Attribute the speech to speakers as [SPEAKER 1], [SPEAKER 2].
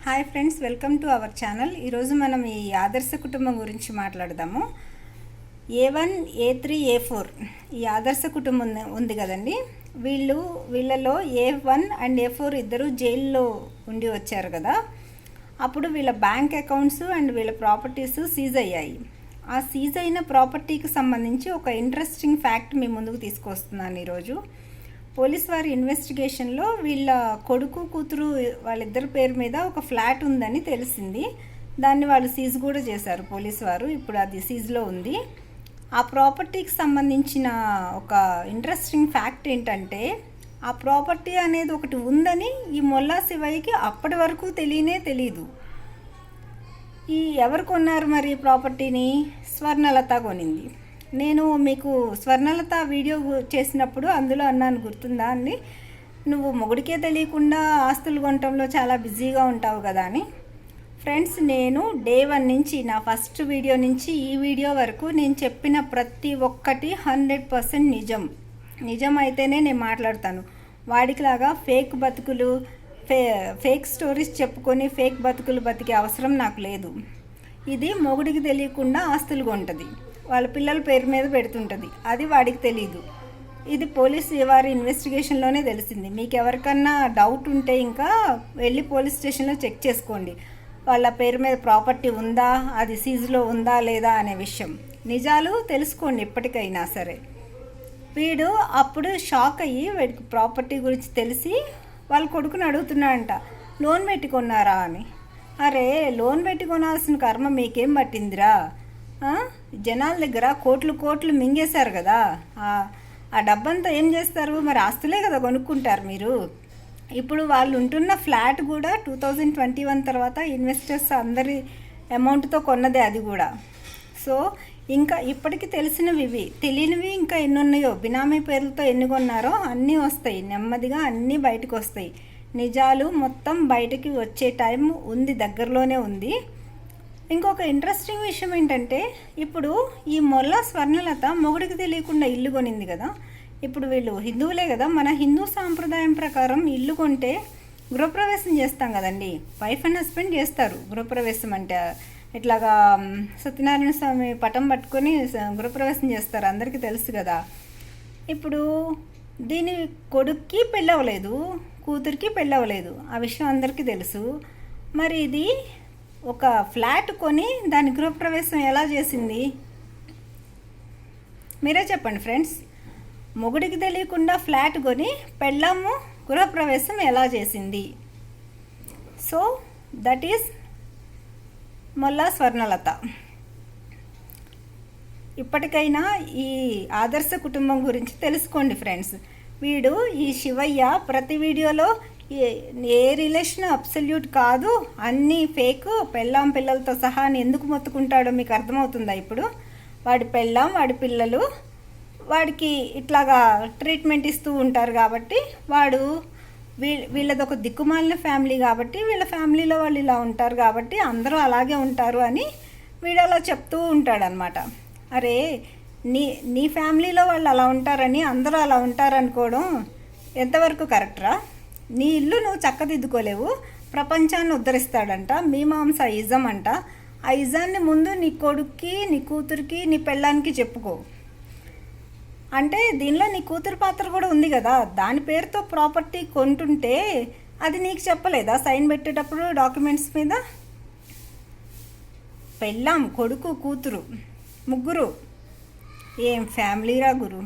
[SPEAKER 1] Hi friends, welcome to our channel. ఈరోజు మనం ఈ ఆదర్శ కుటుంబం గురించి మాట్లాడదాము. A1, A3, A4 ఈ ఆదర్శ కుటుంబం ఉంది కదండి. వీళ్ళలో A1 అండ్ A4 ఇద్దరు జైల్లో ఉండి వచ్చారు కదా. అప్పుడు వీళ్ళ బ్యాంక్ అకౌంట్స్ అండ్ వీళ్ళ ప్రాపర్టీస్ సీజ్ అయ్యాయి. ఆ సీజ్ అయిన ప్రాపర్టీకి సంబంధించి ఒక ఇంట్రెస్టింగ్ ఫ్యాక్ట్ మీ ముందుకు తీసుకొస్తున్నాను ఈరోజు. పోలీస్ వారి ఇన్వెస్టిగేషన్లో వీళ్ళ కొడుకు కూతురు వాళ్ళిద్దరి పేరు మీద ఒక ఫ్లాట్ ఉందని తెలిసింది. దాన్ని వాళ్ళు సీజ్ కూడా చేశారు పోలీస్ వారు. ఇప్పుడు అది సీజ్లో ఉంది. ఆ ప్రాపర్టీకి సంబంధించిన ఒక ఇంట్రెస్టింగ్ ఫ్యాక్ట్ ఏంటంటే, ఆ ప్రాపర్టీ అనేది ఒకటి ఉందని ఈ మొల్లా శివయ్యకి అప్పటి వరకు తెలీదు. ఎవరు కొన్నారు మరి ప్రాపర్టీని? స్వర్ణలత కొనింది. నేను మీకు స్వర్ణలత వీడియో చేసినప్పుడు అందులో అన్నాను, గుర్తుందా అండి? నువ్వు మొగుడికే తెలియకుండా ఆస్తులు కొనటంలో చాలా బిజీగా ఉంటావు కదా అని. ఫ్రెండ్స్, నేను డే 1 నుంచి, నా ఫస్ట్ వీడియో నుంచి ఈ వీడియో వరకు నేను చెప్పిన ప్రతి ఒక్కటి 100% నిజం అయితేనే నేను మాట్లాడతాను. వాడికిలాగా ఫేక్ బతుకులు, ఫేక్ స్టోరీస్ చెప్పుకొని ఫేక్ బతుకులు బతికే అవసరం నాకు లేదు. ఇది మొగుడికి తెలియకుండా ఆస్తులు కొంటుంది, వాళ్ళ పిల్లల పేరు మీద పెడుతుంటుంది. అది వాడికి తెలీదు. ఇది పోలీస్ వారి ఇన్వెస్టిగేషన్లోనే తెలిసింది. మీకు ఎవరికన్నా డౌట్ ఉంటే ఇంకా వెళ్ళి పోలీస్ స్టేషన్లో చెక్ చేసుకోండి. వాళ్ళ పేరు మీద ప్రాపర్టీ ఉందా, అది సీజ్లో ఉందా లేదా అనే విషయం. నిజాలు తెలుసుకోండి ఇప్పటికైనా సరే. వీడు అప్పుడు షాక్ అయ్యి వీడికి ప్రాపర్టీ గురించి తెలిసి వాళ్ళ కొడుకుని అడుగుతున్నాడంట, లోన్ పెట్టి కొన్నారా అని. అరే, లోన్ పెట్టి కొనాల్సిన కర్మ మీకేం పట్టిందిరా? జనాల దగ్గర కోట్లు మింగేశారు కదా. ఆ డబ్బంతా ఏం చేస్తారు మరి? ఆస్తులే కదా కొనుక్కుంటారు మీరు. ఇప్పుడు వాళ్ళు ఉంటున్న ఫ్లాట్ కూడా 2021 తర్వాత ఇన్వెస్టర్స్ అందరి అమౌంట్తో కొన్నదే అది కూడా. సో ఇంకా ఇప్పటికి తెలిసినవి ఇవి, తెలియనివి ఇంకా ఎన్ని ఉన్నాయో. బినామీ పేర్లతో ఎన్ని కొన్నారో అన్నీ వస్తాయి, నెమ్మదిగా అన్నీ బయటకు వస్తాయి. నిజాలు మొత్తం బయటకి వచ్చే టైం ఉంది, దగ్గరలోనే ఉంది. ఇంకొక ఇంట్రెస్టింగ్ విషయం ఏంటంటే, ఇప్పుడు ఈ మొల్లా స్వర్ణలత మొగుడికి తెలియకుండా ఇల్లు కొనింది కదా. ఇప్పుడు వీళ్ళు హిందువులే కదా. మన హిందూ సాంప్రదాయం ప్రకారం ఇల్లు కొంటే గృహప్రవేశం చేస్తాం కదండి. వైఫ్ అండ్ హస్బెండ్ చేస్తారు గృహప్రవేశం. అంటే ఇట్లాగా సత్యనారాయణ స్వామి పటం పట్టుకొని గృహప్రవేశం చేస్తారు, అందరికీ తెలుసు కదా. ఇప్పుడు దీని కొడుక్కి పెళ్ళవలేదు, కూతురికి పెళ్ళవలేదు, ఆ విషయం అందరికీ తెలుసు. మరి ఇది ఒక ఫ్లాట్ కొని దాని గృహప్రవేశం ఎలా చేసింది? మీరే చెప్పండి ఫ్రెండ్స్. మొగుడికి తెలియకుండా ఫ్లాట్ కొని పెళ్ళాము గృహప్రవేశం ఎలా చేసింది? So that is Molla Swarnalatha. ఇప్పటికైనా ఈ ఆదర్శ కుటుంబం గురించి తెలుసుకోండి ఫ్రెండ్స్. వీడు ఈ శివయ్య ప్రతి వీడియోలో ఏ రిలేషన్ అబ్సల్యూట్ కాదు, అన్నీ ఫేక్, పెళ్ళాం పిల్లలతో సహా అని ఎందుకు మొత్తుకుంటాడో మీకు అర్థమవుతుందా ఇప్పుడు? వాడి పెళ్ళాం, వాడి పిల్లలు వాడికి ఇట్లాగా ట్రీట్మెంట్ ఇస్తూ ఉంటారు కాబట్టి, వాడు వీళ్ళది ఒక దిక్కుమాలిన ఫ్యామిలీ కాబట్టి, వీళ్ళ ఫ్యామిలీలో వాళ్ళు ఇలా ఉంటారు కాబట్టి అందరూ అలాగే ఉంటారు అని వీడు అలా చెప్తూ ఉంటాడనమాట. అరే, నీ ఫ్యామిలీలో వాళ్ళు అలా ఉంటారని అందరూ అలా ఉంటారనుకోవడం ఎంతవరకు కరెక్ట్రా? నీ ఇల్లు నువ్వు చక్కదిద్దుకోలేవు, ప్రపంచాన్ని ఉద్ధరిస్తాడంట మీమాంస ఇజం అంట. ఆ ఇజాన్ని ముందు నీ కొడుక్కి, నీ కూతురికి, నీ పెళ్ళానికి చెప్పుకో. అంటే దీనిలో నీ కూతురు పాత్ర కూడా ఉంది కదా. దాని పేరుతో ప్రాపర్టీ కొంటుంటే అది నీకు చెప్పలేదా సైన్ పెట్టేటప్పుడు డాక్యుమెంట్స్ మీద? పెళ్ళాం, కొడుకు, కూతురు, ముగ్గురు. ఏం ఫ్యామిలీరా గురు.